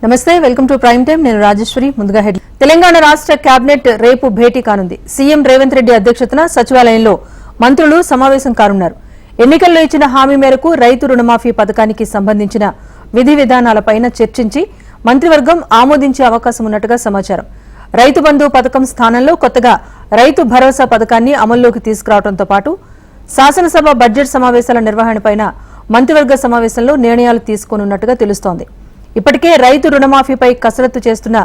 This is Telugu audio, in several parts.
నమస్తే, వెల్కమ్ టు ప్రైమ్ టైమ్. నేను రాజేశ్వరి. ముందుగా హెడ్. తెలంగాణ రాష్ట్ర కేబినెట్ రేపు భేటీ కానుంది. సీఎం రేవంత్ రెడ్డి అధ్యక్షతన సచివాలయంలో మంత్రులు సమావేశం కానున్నారు. ఎన్నికల్లో ఇచ్చిన హామీ మేరకు రైతు రుణమాఫీ పథకానికి సంబంధించిన విధి విధానాలపైన చర్చించి మంత్రివర్గం ఆమోదించే అవకాశం ఉన్నట్టుగా సమాచారం. రైతు బంధు పథకం స్థానంలో కొత్తగా రైతు భరోసా పథకాన్ని అమల్లోకి తీసుకురావడంతో పాటు శాసనసభ బడ్జెట్ సమావేశాల నిర్వహణపైన మంత్రివర్గ సమావేశంలో నిర్ణయాలు తీసుకోనున్నట్టుగా తెలుస్తోంది. ఇప్పటికే రైతు రుణమాఫీపై కసరత్తు చేస్తున్న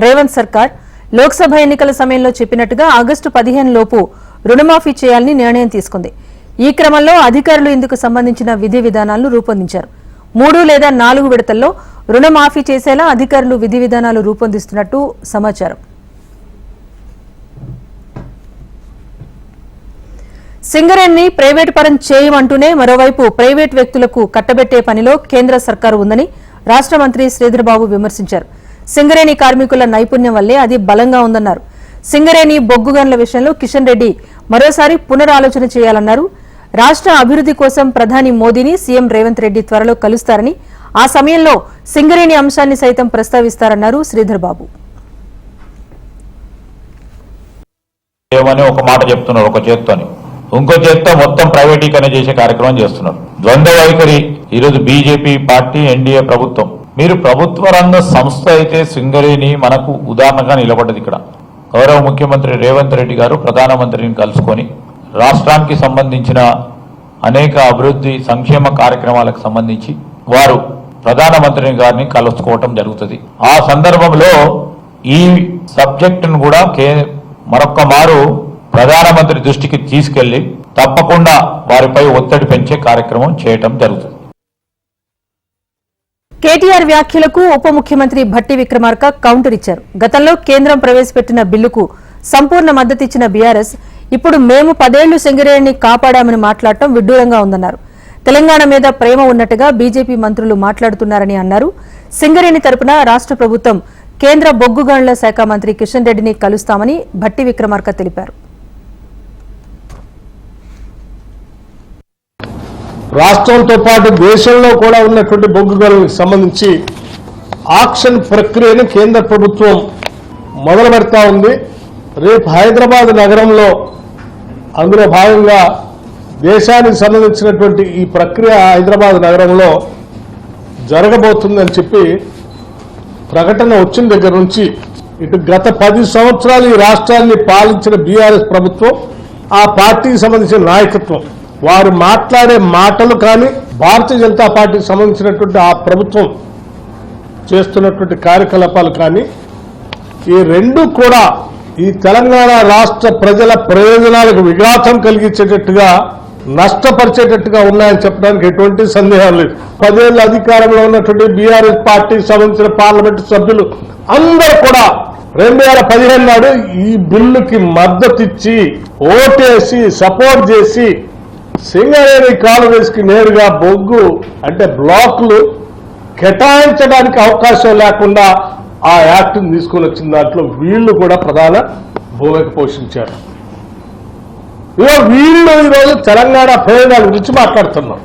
రేవంత్ సర్కార్ లోక్సభ ఎన్నికల సమయంలో చెప్పినట్టుగా ఆగస్టు 15 లోపు రుణమాఫీ చేయాలని నిర్ణయం తీసుకుంది. ఈ క్రమంలో అధికారులు ఇందుకు సంబంధించిన విధి విధానాలను రూపొందించారు. 3 లేదా 4 విడతల్లో రుణమాఫీ చేసేలా అధికారులు విధి విధానాలు రూపొందిస్తున్నట్టు సమాచారం. సింగరేణిని ప్రైవేటు పరం చేయమంటూనే మరోవైపు ప్రైవేటు వ్యక్తులకు కట్టబెట్టే పనిలో కేంద్ర సర్కారు ఉందని రాష్ట్ర మంత్రి శ్రీధర్బాబు విమర్శించారు. సింగరేణి కార్మికుల నైపుణ్యం వల్లే అది బలంగా ఉందన్నారు. సింగరేణి బొగ్గు గనుల విషయంలో కిషన్ రెడ్డి మరోసారి పునరాలోచన చేయాలన్నారు. రాష్ట్ర అభివృద్ధి కోసం ప్రధాని మోదీని సీఎం రేవంత్ రెడ్డి త్వరలో కలుస్తారని, ఆ సమయంలో సింగరేణి అంశాన్ని సైతం ప్రస్తావిస్తారన్నారు శ్రీధర్బాబు. ఒక మాట చెప్తున్నారు, ఒక చేత్తోని ఇంకో చేత్తో మొత్తం ప్రైవేటీకరణ చేసే కార్యక్రమం చేస్తున్నారు. ద్వంద్వ వైఖరి. ఈరోజు బీజేపీ పార్టీ, ఎన్డీఏ ప్రభుత్వం, మీరు ప్రభుత్వ రంగ సంస్థ అయితే సింగరేణి మనకు ఉదాహరణగా నిలబడ్డది. ఇక్కడ గౌరవ ముఖ్యమంత్రి రేవంత్ రెడ్డి గారు ప్రధానమంత్రిని కలుసుకొని రాష్ట్రానికి సంబంధించిన అనేక అభివృద్ధి సంక్షేమ కార్యక్రమాలకు సంబంధించి వారు ప్రధానమంత్రి గారిని కలుసుకోవటం జరుగుతుంది. ఆ సందర్భంలో ఈ సబ్జెక్టును కూడా మరొక్క మారు ప్రధానమంత్రి దృష్టికి తీసుకెళ్లి తప్పకుండా వారిపై ఒత్తిడి పెంచే కార్యక్రమం చేయటం జరుగుతుంది. కేటీఆర్ వ్యాఖ్యలకు ఉప ముఖ్యమంత్రి భట్టి విక్రమార్క కౌంటర్ ఇచ్చారు. గతంలో కేంద్రం ప్రవేశపెట్టిన బిల్లుకు సంపూర్ణ మద్దతిచ్చిన బీఆర్ఎస్ ఇప్పుడు మేము 10 ఏళ్లు సింగరేణిని కాపాడామని మాట్లాడటం విడ్డూరంగా ఉందన్నారు. తెలంగాణ మీద ప్రేమ ఉన్నట్టుగా బీజేపీ మంత్రులు మాట్లాడుతున్నారని అన్నారు. సింగరేణి తరపున రాష్ట్ర ప్రభుత్వం కేంద్ర బొగ్గు గనుల శాఖ మంత్రి కిషన్ రెడ్డిని కలుస్తామని భట్టి విక్రమార్క తెలిపారు. రాష్ట్రంతో పాటు దేశంలో కూడా ఉన్నటువంటి బొగ్గు గనులకు సంబంధించి ఆక్షన్ ప్రక్రియను కేంద్ర ప్రభుత్వం మొదలు పెడతా ఉంది. రేపు హైదరాబాద్ నగరంలో అందులో భాగంగా దేశానికి సంబంధించినటువంటి ఈ ప్రక్రియ హైదరాబాద్ నగరంలో జరగబోతుందని చెప్పి ప్రకటన వచ్చిన దగ్గర నుంచి ఇటు గత 10 సంవత్సరాలు ఈ రాష్ట్రాన్ని పాలించిన బీఆర్ఎస్ ప్రభుత్వం, ఆ పార్టీకి సంబంధించిన నాయకత్వం, వారు మాట్లాడే మాటలు కానీ భారతీయ జనతా పార్టీకి సంబంధించినటువంటి ఆ ప్రభుత్వం చేస్తున్నటువంటి కార్యకలాపాలు కానీ ఈ రెండు కూడా ఈ తెలంగాణ రాష్ట్ర ప్రజల ప్రయోజనాలకు విఘాతం కలిగించేటట్టుగా, నష్టపరిచేటట్టుగా ఉన్నాయని చెప్పడానికి ఎటువంటి సందేహం లేదు. 10 ఏళ్ల అధికారంలో ఉన్నటువంటి బీఆర్ఎస్ పార్టీకి సంబంధించిన పార్లమెంటు సభ్యులు అందరూ కూడా 2015 నాడు ఈ బిల్లుకి మద్దతిచ్చి ఓటేసి సపోర్ట్ చేసి సింగరేణి కాలువేస్కి నేరుగా బొగ్గు అంటే బ్లాక్లు కేటాయించడానికి అవకాశం లేకుండా ఆ యాక్ట్ని తీసుకొని వచ్చిన దాంట్లో వీళ్లు కూడా ప్రధాన భూమిక పోషించారు. వీళ్ళు ఈరోజు తెలంగాణ ప్రయోజనాల గురించి మాట్లాడుతున్నాం.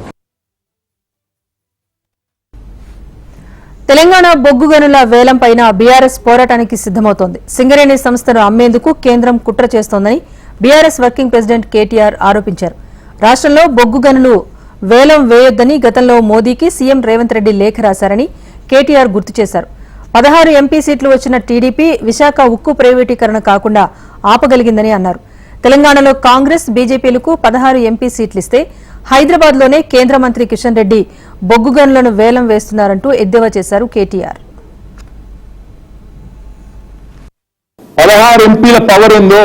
తెలంగాణ బొగ్గు గనుల వేలంపైన బీఆర్ఎస్ పోరాటానికి సిద్దమవుతోంది. సింగరేణి సంస్థను అమ్మేందుకు కేంద్రం కుట్ర చేస్తోందని బీఆర్ఎస్ వర్కింగ్ ప్రెసిడెంట్ కేటీఆర్ ఆరోపించారు. రాష్ట్రంలో బొగ్గు గనులు వేలం వేయొద్దని గతంలో మోదీకి సీఎం రేవంత్ రెడ్డి లేఖ రాశారని కేటీఆర్ గుర్తు చేశారు. 16 ఎంపీ సీట్లు వచ్చిన టీడీపీ విశాఖ ఉక్కు ప్రైవేటీకరణ కాకుండా ఆపగలిగిందని అన్నారు. తెలంగాణలో కాంగ్రెస్, బీజేపీలకు 16 ఎంపీ సీట్లిస్తే హైదరాబాద్లోనే కేంద్ర మంత్రి కిషన్ రెడ్డి బొగ్గు గనులను వేలం వేస్తున్నారంటూ ఎద్దేవా చేశారు కేటీఆర్. 16 ఎంపీల పవర్ ఉందో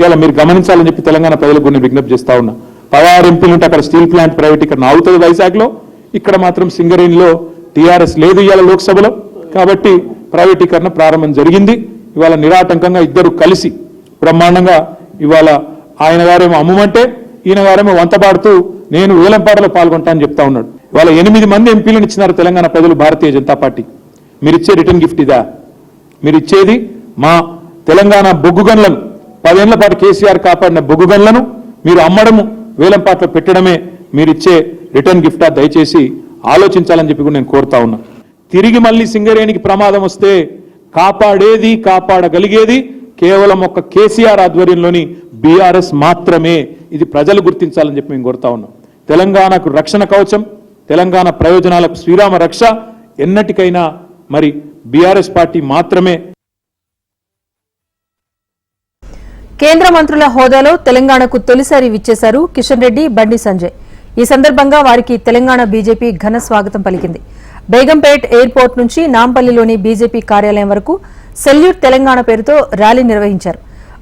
ఇలా మీరు గమనించాలని చెప్పి తెలంగాణ ప్రజలకు కొన్ని విజ్ఞప్తి చేస్తా ఉన్నా. 16 ఎంపీలు ఉంటే అక్కడ స్టీల్ ప్లాంట్ ప్రైవేటీకరణ అవుతుంది వైజాగ్లో, ఇక్కడ మాత్రం సింగరేణిలో టీఆర్ఎస్ లేదు ఇవాళ లోక్సభలో, కాబట్టి ప్రైవేటీకరణ ప్రారంభం జరిగింది. ఇవాళ నిరాటంకంగా ఇద్దరు కలిసి బ్రహ్మాండంగా ఇవాళ ఆయన గారేమో అమ్ముమంటే ఈయన గారేమో వంతపాడుతూ నేను వేలంపాటలో పాల్గొంటా అని చెప్తా ఉన్నాడు. ఇవాళ 8 మంది ఎంపీలను ఇచ్చినారు తెలంగాణ ప్రజలు భారతీయ జనతా పార్టీ. మీరిచ్చే రిటర్న్ గిఫ్ట్ ఇదా? మీరిచ్చేది మా తెలంగాణ బొగ్గు గనులను 10 ఏళ్ల పాటు కేసీఆర్ కాపాడిన బొగ్గు గనులను మీరు అమ్మడము, వేలంపాట్లో పెట్టడమే మీరిచ్చే రిటర్న్ గిఫ్టా? దయచేసి ఆలోచించాలని చెప్పి కూడా నేను కోరుతా ఉన్నా. తిరిగి మళ్ళీ సింగరేణికి ప్రమాదం వస్తే కాపాడగలిగేది కేవలం ఒక కేసీఆర్ ఆధ్వర్యంలోని బీఆర్ఎస్ మాత్రమే. ఇది ప్రజలు గుర్తించాలని చెప్పి మేము కోరుతా ఉన్నాం. తెలంగాణకు రక్షణ కవచం, తెలంగాణ ప్రయోజనాలకు శ్రీరామ రక్ష ఎన్నటికైనా మరి బీఆర్ఎస్ పార్టీ మాత్రమే. కేంద్ర మంత్రుల హోదాలో తెలంగాణకు తొలిసారి విచ్చేశారు కిషన్ రెడ్డి, బండి సంజయ్. ఈ సందర్భంగా వారికి తెలంగాణ బీజేపీ ఘన స్వాగతం పలికింది. బేగంపేట్ ఎయిర్పోర్ట్ నుంచి నాంపల్లిలోని బీజేపీ కార్యాలయం వరకు సెల్యూట్ తెలంగాణ పేరుతో ర్యాలీ నిర్వహించారు.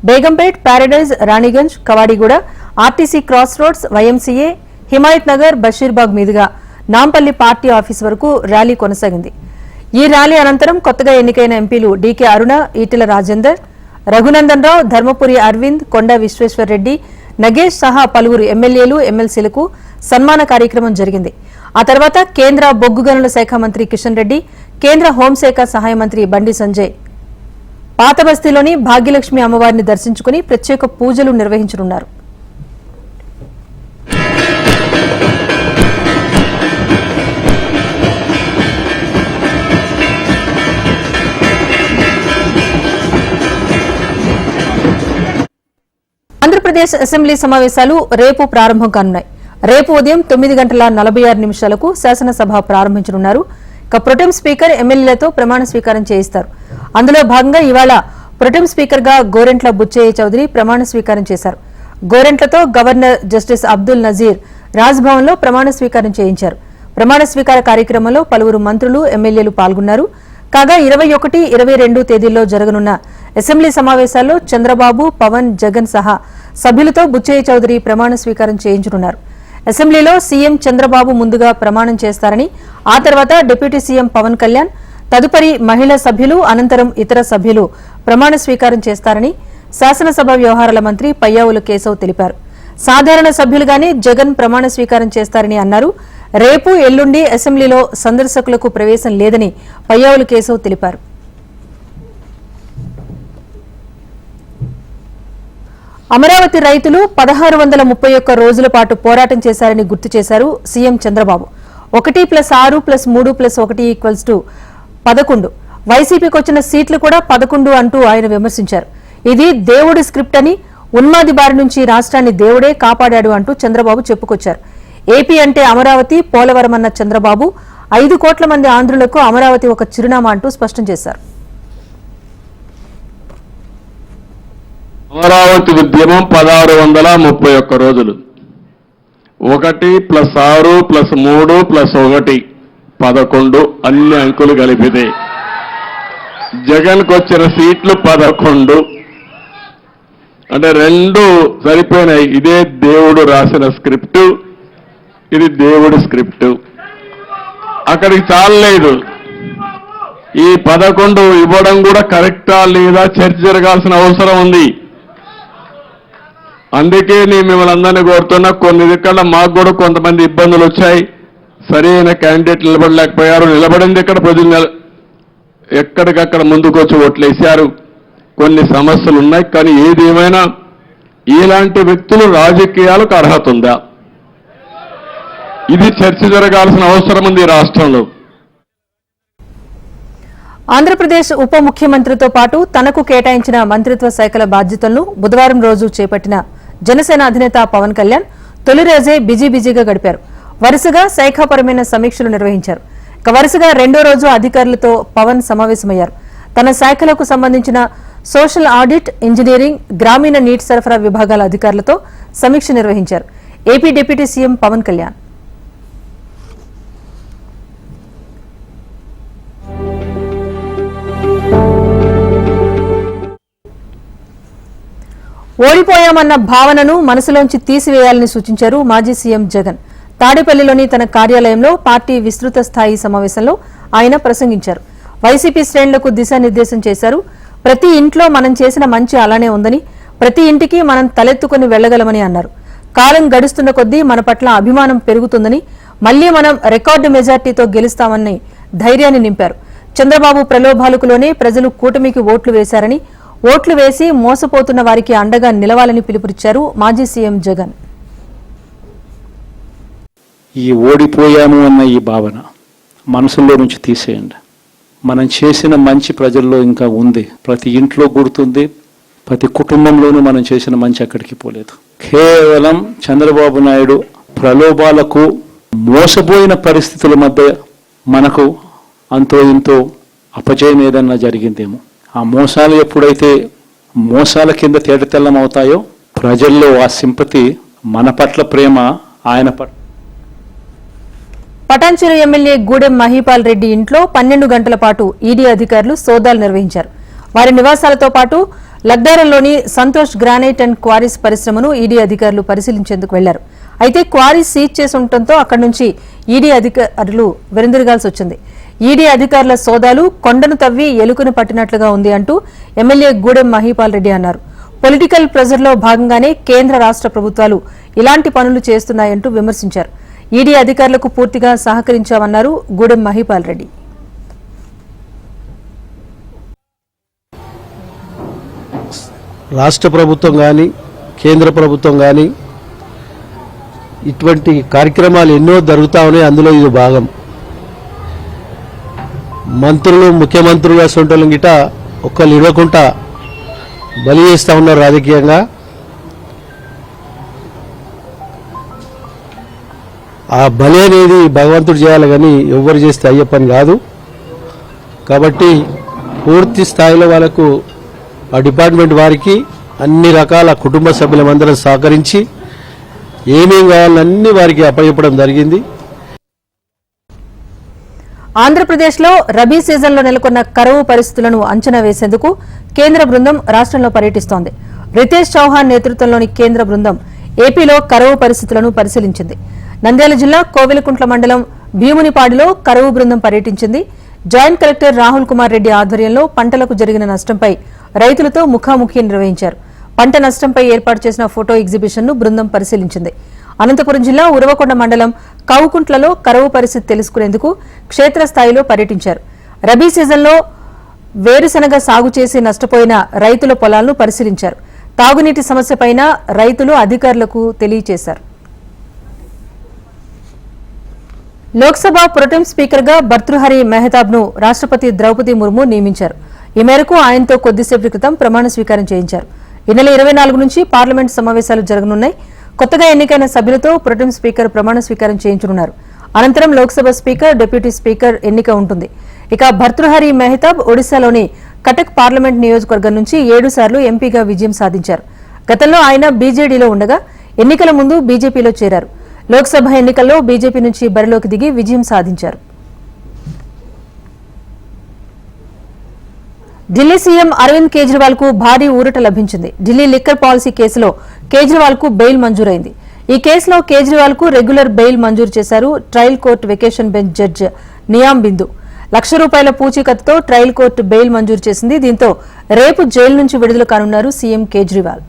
Begumpet, Paradise, Raniganj, Kavadiguda, RTC cross roads, YMCA, Himayat Nagar, Basheerbagh మీదుగా నాంపల్లి పార్టీ ఆఫీస్ వరకు ర్యాలీ కొనసాగింది. ఈ ర్యాలీ అనంతరం కొత్తగా ఎన్నికైన ఎంపీలు డీకే అరుణ, ఈటెల రాజేందర్, రఘునందన్ రావు, ధర్మపురి అరవింద్, కొండ విశ్వేశ్వర్రెడ్డి, నగేష్ సహా పలువురు ఎమ్మెల్యేలు, ఎమ్మెల్సీలకు సన్మాన కార్యక్రమం జరిగింది. ఆ తర్వాత కేంద్ర బొగ్గు గనుల శాఖ మంత్రి కిషన్ రెడ్డి, కేంద్ర హోంశాఖ సహాయ మంత్రి బండి సంజయ్ పాతబస్తీలోని భాగ్యలక్ష్మి అమ్మవారిని దర్శించుకుని ప్రత్యేక పూజలు నిర్వహించనున్నారు. ఆంధ్రప్రదేశ్ అసెంబ్లీ సమావేశాలు రేపు ప్రారంభం కానున్నాయి. రేపు ఉదయం 9:46 శాసనసభ ప్రారంభించనున్నారు. ఇక ప్రొటెం స్పీకర్ ఎమ్మెల్యేలతో ప్రమాణ స్వీకారం చేయిస్తారు. అందులో భాగంగా ఇవాళ ప్రొటెం స్పీకర్ గా గోరెంట్ల బుచ్చయ్య చౌదరి ప్రమాణ స్వీకారం చేశారు. గోరెంట్లతో గవర్నర్ జస్టిస్ అబ్దుల్ నజీర్ రాజ్భవన్ లో ప్రమాణ స్వీకారం చేయించారు. ప్రమాణ స్వీకార కార్యక్రమంలో పలువురు మంత్రులు, ఎమ్మెల్యేలు పాల్గొన్నారు. కాగా 21, 22 తేదీల్లో జరగనున్న అసెంబ్లీ సమావేశాల్లో చంద్రబాబు, పవన్, జగన్ సహా సభ్యులతో బుచ్చయ్య చౌదరి ప్రమాణ స్వీకారం చేయించనున్నారు. అసెంబ్లీలో సీఎం చంద్రబాబు ముందుగా ప్రమాణం చేస్తారని, ఆ తర్వాత డిప్యూటీ సీఎం పవన్ కళ్యాణ్, తదుపరి మహిళా సభ్యులు, అనంతరం ఇతర సభ్యులు ప్రమాణ స్వీకారం చేస్తారని శాసనసభ వ్యవహారాల మంత్రి పయ్యావుల కేశవ్ తెలిపారు. సాధారణ సభ్యులుగానే జగన్ ప్రమాణ స్వీకారం చేస్తారని అన్నారు. రేపు, ఎల్లుండి అసెంబ్లీలో సందర్శకులకు ప్రవేశం లేదని పయ్యావుల కేశవ్ తెలిపారు. అమరావతి రైతులు 1631 రోజుల పాటు పోరాటం చేశారని గుర్తు చేశారు సీఎం చంద్రబాబు. 1+6+3+1 11. వైసీపీకి వచ్చిన సీట్లు కూడా 11 అంటూ ఆయన విమర్శించారు. ఇది దేవుడి స్క్రిప్ట్ అని, ఉన్మాది బారి నుంచి రాష్ట్రాన్ని దేవుడే కాపాడాడు అంటూ చంద్రబాబు చెప్పుకొచ్చారు. ఏపీ అంటే అమరావతి, పోలవరం అన్న చంద్రబాబు 5 కోట్ల మంది ఆంధ్రులకు అమరావతి ఒక చిరునామా అంటూ స్పష్టం చేశారు. అమరావతి ఉద్యమం 1631 రోజులు. 1+6+3+1 11 అన్ని అంకులు కలిపితే జగన్కు వచ్చిన సీట్లు 11. అంటే 2 సరిపోయినాయి. ఇదే దేవుడు రాసిన స్క్రిప్టు, ఇది దేవుడి స్క్రిప్టు. అక్కడికి చాలలేదు. ఈ 11 ఇవ్వడం కూడా కరెక్టా లేదా చర్చ జరగాల్సిన అవసరం ఉంది. అందుకే నేను మిమ్మల్ని అందరినీ కోరుతున్నా, కొన్ని దిక్కల మాకు కూడా కొంతమంది ఇబ్బందులు వచ్చాయి. సరైన క్యాండిడేట్ నిలబడలేకపోయారు. నిలబడింది ఇక్కడ ప్రజలు ఎక్కడికక్కడ ముందుకు వచ్చి ఓట్లేశారు. కొన్ని సమస్యలు ఉన్నాయి. కానీ ఏది ఏమైనా ఇలాంటి వ్యక్తులు రాజకీయాలకు అర్హత ఉందా? ఇది చర్చ జరగాల్సిన అవసరం ఉంది రాష్ట్రంలో. ఆంధ్రప్రదేశ్ ఉప ముఖ్యమంత్రితో పాటు తనకు కేటాయించిన మంత్రిత్వ శాఖల బాధ్యతలను బుధవారం రోజు చేపట్టిన జనసేన అధినేత పవన్ కళ్యాణ్ తొలి రోజే బిజీగా గడిపారు. వరుసగా శాఖాపరమైన సమీక్షలు నిర్వహించారు. ఇక వరుసగా రెండో రోజు అధికారులతో పవన్ సమావేశమయ్యారు. తన శాఖలకు సంబంధించిన సోషల్ ఆడిట్, ఇంజనీరింగ్, గ్రామీణ నీటి సరఫరా విభాగాల అధికారులతో సమీక్ష నిర్వహించారు. AP deputy CM Pawan Kalyan ఓడిపోయామన్న భావనను మనసులోంచి తీసివేయాలని సూచించారు మాజీ సీఎం జగన్. తాడేపల్లిలోని తన కార్యాలయంలో పార్టీ విస్తృత స్థాయి సమావేశంలో ఆయన ప్రసంగించారు. వైసీపీ శ్రేణులకు దిశానిర్దేశం చేశారు. ప్రతి ఇంట్లో మనం చేసిన మంచి అలానే ఉందని, ప్రతి ఇంటికి మనం తలెత్తుకుని వెళ్లగలమని అన్నారు. కాలం గడుస్తున్న కొద్దీ మన పట్ల అభిమానం పెరుగుతుందని, మళ్లీ మనం రికార్డు మెజార్టీతో గెలుస్తామని ధైర్యాన్ని నింపారు. చంద్రబాబు ప్రలోభాలకులోనే ప్రజలు కూటమికి ఓట్లు వేశారని, ఓట్లు వేసి మోసపోతున్న వారికి అండగా నిలవాలని పిలుపునిచ్చారు మాజీ సీఎం జగన్. ఈ ఓడిపోయాము అన్న ఈ భావన, మనసులో నుంచి తీసేయండి. మనం చేసిన మంచి ప్రజల్లో ఇంకా ఉంది, ప్రతి ఇంట్లో గుర్తుంది, ప్రతి కుటుంబంలోనూ మనం చేసిన మంచి ఎక్కడికి పోలేదు. కేవలం చంద్రబాబు నాయుడు ప్రలోభాలకు మోసపోయిన పరిస్థితుల మధ్య మనకు అంతో ఇంతో అపజయం ఏదన్నా జరిగిందేమో. ఆ మోసాలు ఎప్పుడైతే మోసాల కింద తేటతెల్లం అవుతాయో ప్రజల్లో ఆ సింపతి, మన పట్ల ప్రేమ, ఆయన పట్ల. పటాన్చెరు ఎమ్మెల్యే గూడెం మహీపాల్ రెడ్డి ఇంట్లో 12 గంటల పాటు ఈడీ అధికారులు సోదాలు నిర్వహించారు. వారి నివాసాలతో పాటు లగ్దారంలోని సంతోష్ గ్రానైట్ అండ్ క్వారీస్ పరిశ్రమను ఈడీ అధికారులు పరిశీలించేందుకు వెళ్లారు. అయితే క్వారీస్ సీజ్ చేసి ఉండటంతో అక్కడి నుంచి ఈడీ అధికారులు వెనుదిరగాల్సి వచ్చింది. ఈడీ అధికారుల సోదాలు కొండను తవ్వి ఎలుకను పట్టినట్లుగా ఉంది అంటూ ఎమ్మెల్యే గూడెం మహీపాల్ రెడ్డి అన్నారు. పొలిటికల్ ప్రెజర్లో భాగంగానే కేంద్ర రాష్ట్ర ప్రభుత్వాలు ఇలాంటి పనులు చేస్తున్నాయంటూ విమర్శించారు. ఈడీ అధికారులకు పూర్తిగా సహకరించామన్నారు గూడెం మహీపాల్ రెడ్డి. రాష్ట్ర ప్రభుత్వం కానీ కేంద్ర ప్రభుత్వం కానీ ఇటువంటి కార్యక్రమాలు ఎన్నో జరుగుతూ ఉన్నాయి. అందులో ఇది భాగం. మంత్రులు, ముఖ్యమంత్రులు అసొంటోళ్ళం గిట ఒక్కళ్ళు ఇవ్వకుండా బలి చేస్తూ ఉన్నారు రాజకీయంగా. ఆ బలి అనేది భగవంతుడు చేయాలి కానీ ఎవరు చేస్తే అయ్యే పని కాదు. కాబట్టి పూర్తి స్థాయిలో వాళ్ళకు ఆ డిపార్ట్మెంట్ వారికి అన్ని రకాల కుటుంబ సభ్యులందరం సహకరించి ఏమేం కావాలన్నీ వారికి అప్పచెప్పడం జరిగింది. ఆంధ్రప్రదేశ్లో రబీ సీజన్లో నెలకొన్న కరువు పరిస్థితులను అంచనా వేసేందుకు కేంద్ర బృందం రాష్ట్రంలో పర్యటిస్తోంది. రితేష్ చౌహాన్ నేతృత్వంలోని కేంద్ర బృందం ఏపీలో కరువు పరిస్థితులను పరిశీలించింది. నంద్యాల జిల్లా కోవెలకుంట్ల మండలం భీమునిపాడులో కరువు బృందం పర్యటించింది. జాయింట్ కలెక్టర్ రాహుల్ కుమార్ రెడ్డి ఆధ్వర్యంలో పంటలకు జరిగిన నష్టంపై రైతులతో ముఖాముఖి నిర్వహించారు. పంట నష్టంపై ఏర్పాటు చేసిన ఫోటో ఎగ్జిబిషన్ ను బృందం పరిశీలించింది. అనంతపురం జిల్లా ఉరవకొండ మండలం కౌకుంట్లలో కరువు పరిస్థితి తెలుసుకునేందుకు క్షేత్రస్థాయిలో పర్యటించారు. రబీ సీజన్లో వేరుశనగ సాగు చేసి నష్టపోయిన రైతుల పొలాలను పరిశీలించారు. తాగునీటి సమస్యపైన రైతులు అధికారులకు తెలియజేశారు. లోక్సభ ప్రొటెం స్పీకర్గా భర్తృహరి మెహతాబ్ను రాష్ట్రపతి ద్రౌపది ముర్ము నియమించారు. ఈ మేరకు ఆయనతో కొద్దిసేపటి క్రితం ప్రమాణ స్వీకారం చేయించారు. ఈ నెల 24 నుంచి పార్లమెంట్ సమావేశాలు జరగనున్నాయి. కొత్తగా ఎన్నికైన సభ్యులతో ప్రొటెం స్పీకర్ ప్రమాణ స్వీకారం చేయించనున్నారు. అనంతరం లోక్సభ స్పీకర్, డిప్యూటీ స్పీకర్ ఎన్నిక ఉంటుంది. ఇక భర్తృహరి మెహతాబ్ ఒడిశాలోని కటక్ పార్లమెంట్ నియోజకవర్గం నుంచి 7 సార్లు ఎంపీగా విజయం సాధించారు. గతంలో ఆయన బీజేడీలో ఉండగా ఎన్నికల ముందు బీజేపీలో చేరారు. లోక్సభ ఎన్నికల్లో బీజేపీ నుంచి బరిలోకి దిగి విజయం సాధించారు. ఢిల్లీ సీఎం అరవింద్ కేజ్రీవాల్ కు భారీ ఊరట లభించింది. ఢిల్లీ లిక్కర్ పాలసీ కేసులో కేజ్రీవాల్ కు బెయిల్ మంజూరైంది. ఈ కేసులో కేజ్రీవాల్ కు రెగ్యులర్ బెయిల్ మంజూరు చేశారు trial court vacation bench judge Niyam Bindu. ₹1,00,000 పూచీకత్తుతో ట్రయల్ కోర్టు బెయిల్ మంజూరు చేసింది. దీంతో రేపు జైలు నుంచి విడుదల కానున్నారు CM Kejriwal.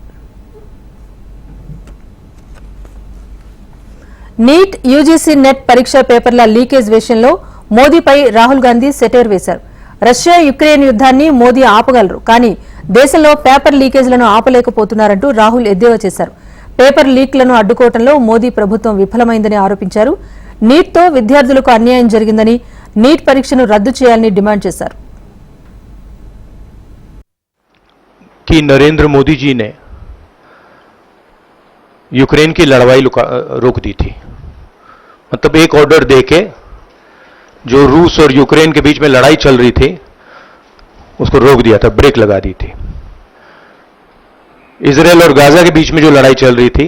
NEET, UGC NET పరీక్ష పేపర్ల లీకేజ్ విషయంలో మోదీపై రాహుల్ గాంధీ సెటైర్ వేశారు. రష్యా యుక్రెయిన్ యుద్ధాన్ని మోదీ ఆపగలరు, కానీ దేశంలో పేపర్ లీకేజ్లను ఆపలేకపోతున్నారంటూ రాహుల్ ఎద్దేవా చేశారు. పేపర్ లీక్లను అడ్డుకోవడంలో మోదీ ప్రభుత్వం విఫలమైందని ఆరోపించారు. నీట్తో విద్యార్థులకు అన్యాయం జరిగిందని, నీట్ పరీక్షను రద్దు చేయాలని డిమాండ్ చేశారు. कि नरेंद्र मोदी जी ने यूक्रेन की लड़ाई रोक दी थी, मतलब एक ऑर्डर देके जो रूस और यूक्रेन के बीच में लड़ाई चल रही थी उसको रोक दिया था, ब्रेक लगा दी थी. इजराइल और गाजा के बीच में जो लड़ाई चल रही थी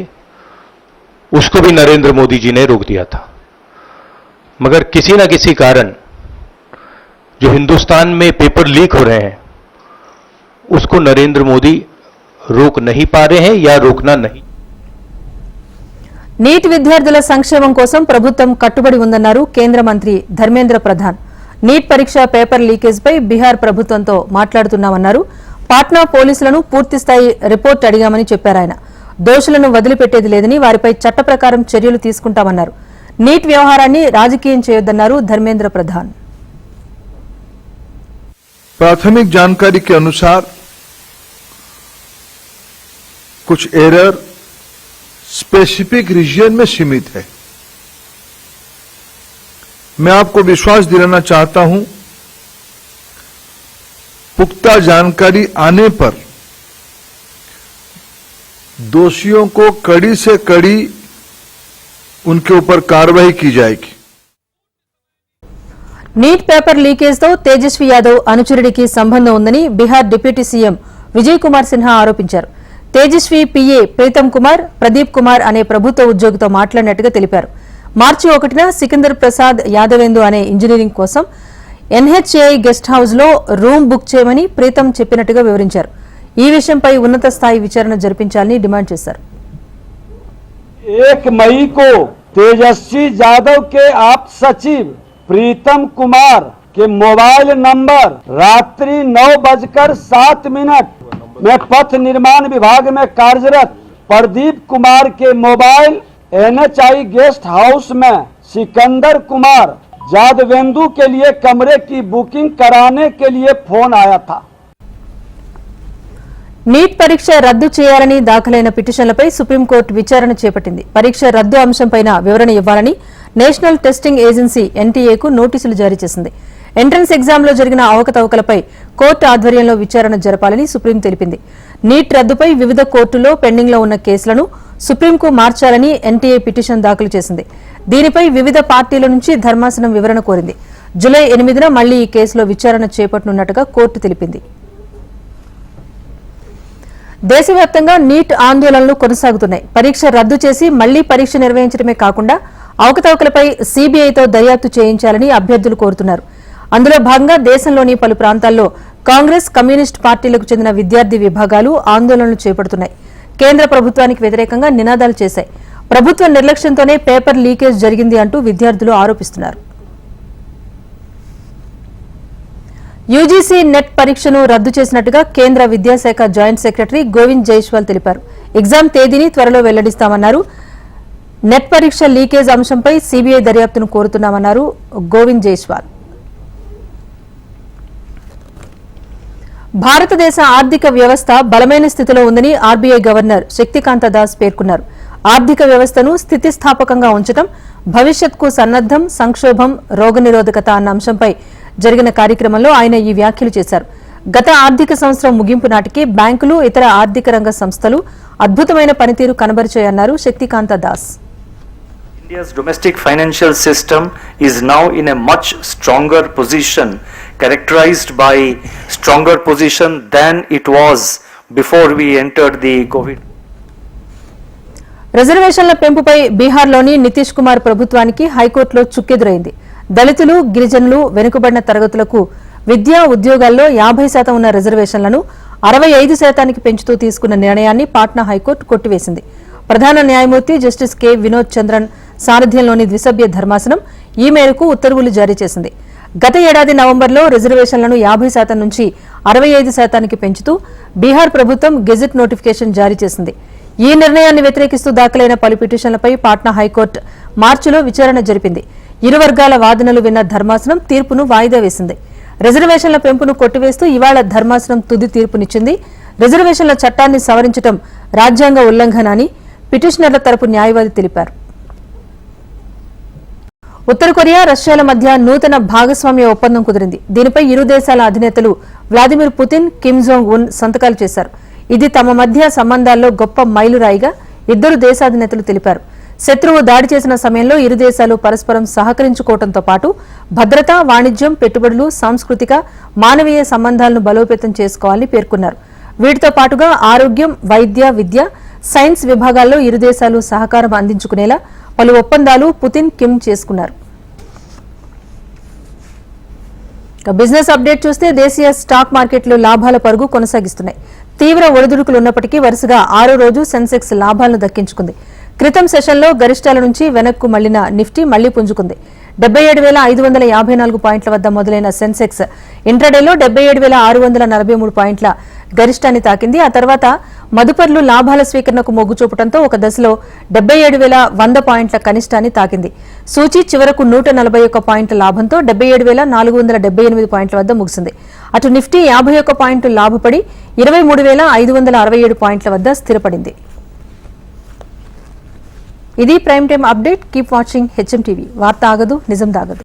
उसको भी नरेंद्र मोदी जी ने रोक दिया था. मगर किसी ना किसी कारण जो हिंदुस्तान में पेपर लीक हो रहे हैं उसको नरेंद्र मोदी रोक नहीं पा रहे हैं या रोकना नहीं. నీట్ విద్యార్థుల సంక్షేమం కోసం ప్రభుత్వం కట్టుబడి ఉందన్నారు కేంద్ర మంత్రి ధర్మేంద్ర ప్రధాన్. నీట్ పరీక్ష పేపర్ లీకేజ్పై బీహార్ ప్రభుత్వంతో మాట్లాడుతున్నామన్నారు. పాట్నా పోలీసులను పూర్తిస్థాయి రిపోర్ట్ అడిగామని చెప్పారు ఆయన. దోషులను వదిలిపెట్టేది లేదని, వారిపై చట్ట ప్రకారం చర్యలు తీసుకుంటామన్నారు. నీట్ వ్యవహారాన్ని రాజకీయం చేయొద్దన్నారు ధర్మేంద్ర ప్రధాన్. प्राथमिक जानकारी के अनुसार कुछ एरर स्पेसिफिक रीजन में सीमित है. मैं आपको विश्वास दिलाना चाहता हूं, पुख्ता जानकारी आने पर दोषियों को कड़ी से कड़ी उनके ऊपर कार्रवाई की जाएगी। నీట్ పేపర్ లీకేజ్తో తేజస్వి యాదవ్ అనుచరుడికి సంబంధం ఉందని బీహార్ డిప్యూటీ సీఎం విజయ్ కుమార్ సిన్హా ఆరోపించారు. తేజస్వి పీఏ ప్రీతం కుమార్, ప్రదీప్ కుమార్ అనే ప్రభుత్వ ఉద్యోగితో మాట్లాడినట్టుగా తెలిపారు. మార్చి 1న సికిందర్ ప్రసాద్ యాదవేందు అనే ఇంజనీరింగ్ కోసం ఎన్హెచ్ఏఐ గెస్ట్ హౌస్ లో రూమ్ బుక్ చేయమని ప్రీతం చెప్పినట్టుగా వివరించారు. ఈ విషయంపై ఉన్నత స్థాయి విచారణ జరిపించాలని డిమాండ్ చేశారు. 1 मई को तेजस्वी यादव के आप सचिव प्रीतम कुमार के मोबाइल नंबर रात्रि 9:07 में पथ निर्माण विभाग में कार्यरत प्रदीप कुमार के मोबाइल एनएचआई गेस्ट हाउस में सिकंदर कुमार यादवेंदु के लिए कमरे की बुकिंग कराने के लिए फोन आया था. నీట్ పరీక్ష రద్దు చేయాలని దాఖలైన పిటిషన్లపై సుప్రీంకోర్టు విచారణ చేపట్టింది. పరీక్ష రద్దు అంశంపైన వివరణ ఇవ్వాలని నేషనల్ టెస్టింగ్ ఏజెన్సీ ఎన్టీఏకు నోటీసులు జారీ చేసింది. ఎంట్రన్స్ ఎగ్జామ్లో జరిగిన అవకతవకలపై కోర్టు ఆధ్వర్యంలో విచారణ జరపాలని సుప్రీం తెలిపింది. నీట్ రద్దుపై వివిధ కోర్టుల్లో పెండింగ్లో ఉన్న కేసులను సుప్రీంకు మార్చాలని ఎన్టీఏ పిటిషన్ దాఖలు చేసింది. దీనిపై వివిధ పార్టీల నుంచి ధర్మాసనం వివరణ కోరింది. జూలై 8న మళ్లీ ఈ కేసులో విచారణ చేపట్టనున్నట్టుగా కోర్టు తెలిపింది. దేశవ్యాప్తంగా నీట్ ఆందోళనలు కొనసాగుతున్నాయి. పరీక్ష రద్దు చేసి మళ్లీ పరీక్ష నిర్వహించడమే కాకుండా అవకతవకలపై సీబీఐతో దర్యాప్తు చేయించాలని అభ్యర్థులు కోరుతున్నారు. అందులో భాగంగా దేశంలోని పలు ప్రాంతాల్లో కాంగ్రెస్, కమ్యూనిస్టు పార్టీలకు చెందిన విద్యార్థి విభాగాలు ఆందోళనలు చేపడుతున్నాయి. కేంద్ర ప్రభుత్వానికి వ్యతిరేకంగా నినాదాలు చేశాయి. ప్రభుత్వ నిర్లక్ష్యంతోనే పేపర్ లీకేజ్ జరిగింది అంటూ విద్యార్థులు ఆరోపిస్తున్నారు. యూజీసీ నెట్ పరీక్షను రద్దు చేసినట్టుగా కేంద్ర విద్యాశాఖ జాయింట్ సెక్రటరీ గోవింద్ జైస్వాల్ తెలిపారు. ఎగ్జామ్ తేదీని త్వరలో వెల్లడిస్తామన్నారు. నెట్ పరీక్ష లీకేజ్ అంశంపై సీబీఐ దర్యాప్తును కోరుతున్నామన్నారు గోవింద్ జైస్వాల్. భారతదేశ ఆర్థిక వ్యవస్థ బలమైన స్థితిలో ఉందని ఆర్బీఐ గవర్నర్ శక్తికాంత దాస్ పేర్కొన్నారు. ఆర్థిక వ్యవస్థను స్థితిస్థాపకంగా ఉంచడం, భవిష్యత్కు సన్నద్దం, సంక్షోభం, రోగనిరోధకత అన్న అంశంపై జరిగిన కార్యక్రమంలో ఆయన ఈ వ్యాఖ్యలు చేశారు. గత ఆర్థిక సంవత్సరం ముగింపు నాటికి బ్యాంకులు, ఇతర ఆర్థిక రంగ సంస్థలు అద్భుతమైన పనితీరు కనబరిచాయన్నారు Shaktikanta Das. India's domestic financial system is now in a much stronger position, characterized by stronger position than it was before we entered the COVID. రిజర్వేషన్ల పెంపుపై బీహార్లోని నితీష్ కుమార్ ప్రభుత్వానికి హైకోర్టులో చుక్కెదురైంది. దళితులు, గిరిజనులు, వెనుకబడిన తరగతులకు విద్యా, ఉద్యోగాల్లో 50% ఉన్న రిజర్వేషన్లను 65% పెంచుతూ తీసుకున్న నిర్ణయాన్ని పాట్నా హైకోర్టు కొట్టివేసింది. ప్రధాన న్యాయమూర్తి జస్టిస్ కె వినోద్ చంద్రన్ సారథ్యంలోని ద్విసభ్య ధర్మాసనం ఈ మేరకు ఉత్తర్వులు జారీ చేసింది. గత ఏడాది నవంబర్లో రిజర్వేషన్లను 50% నుంచి 65% పెంచుతూ బీహార్ ప్రభుత్వం గెజెట్ నోటిఫికేషన్ జారీ చేసింది. ఈ నిర్ణయాన్ని వ్యతిరేకిస్తూ దాఖలైన పలు పిటిషన్లపై పాట్నా హైకోర్టు మార్చిలో విచారణ జరిపింది. ఇరు వర్గాల వాదనలు విన్న ధర్మాసనం తీర్పును వాయిదా వేసింది. రిజర్వేషన్ల పెంపును కొట్టివేస్తూ ఇవాళ ధర్మాసనం తుది తీర్పునిచ్చింది. రిజర్వేషన్ల చట్టాన్ని సవరించడం రాజ్యాంగ ఉల్లంఘన అని పిటిషనర్ల తరపు న్యాయవాది తెలిపారు. ఉత్తర కొరియా, రష్యాల మధ్య నూతన భాగస్వామ్య ఒప్పందం కుదిరింది. దీనిపై ఇరు దేశాల అధినేతలు Vladimir Putin, Kim Jong Un సంతకాలు చేశారు. ఇది తమ మధ్య సంబంధాల్లో గొప్ప మైలురాయిగా ఇద్దరు దేశాధినేతలు తెలిపారు. శత్రువు దాడి చేసిన సమయంలో ఇరు దేశాలు పరస్పరం సహకరించుకోవడంతో పాటు భద్రత, వాణిజ్యం, పెట్టుబడులు, సాంస్కృతిక, మానవీయ సంబంధాలను బలోపేతం చేసుకోవాలని పేర్కొన్నారు. వీటితో పాటుగా ఆరోగ్యం, వైద్య, విద్య, సైన్స్ విభాగాల్లో ఇరు దేశాలు సహకారం అందించుకునేలా పలు ఒప్పందాలు పుతిన్, కిమ్ చేసుకున్నారు. బిజినెస్ అప్డేట్ చూస్తే దేశీయ స్టాక్ మార్కెట్లు లాభాల పరుగు కొనసాగిస్తున్నాయి. తీవ్ర ఒడిదుడుకులు ఉన్నప్పటికీ వరుసగా 6వ రోజు సెన్సెక్స్ లాభాలను దక్కించుకుంది. క్రితం సెషన్లో గరిష్టాల నుంచి వెనక్కు మళ్లిన నిఫ్టీ మళ్లీ పుంజుకుంది. 77,554 పాయింట్ల వద్ద మొదలైన సెన్సెక్స్ ఇంట్రాడేలో 77,643 పాయింట్ల గరిష్టాన్ని తాకింది. ఆ తర్వాత మదుపర్లు లాభాల స్వీకరణకు మొగ్గు చూపడంతో ఒక దశలో 77,100 పాయింట్ల కనిష్టాన్ని తాకింది. సూచీ చివరకు 141 పాయింట్ల లాభంతో 77,478 పాయింట్ల వద్ద ముగిసింది. అటు నిఫ్టీ 51 పాయింట్లు లాభపడి 23,567 పాయింట్ల వద్ద స్థిరపడింది. ఇది prime time update. Keep watching HM TV. వార్త ఆగదు, నిజం దాగదు.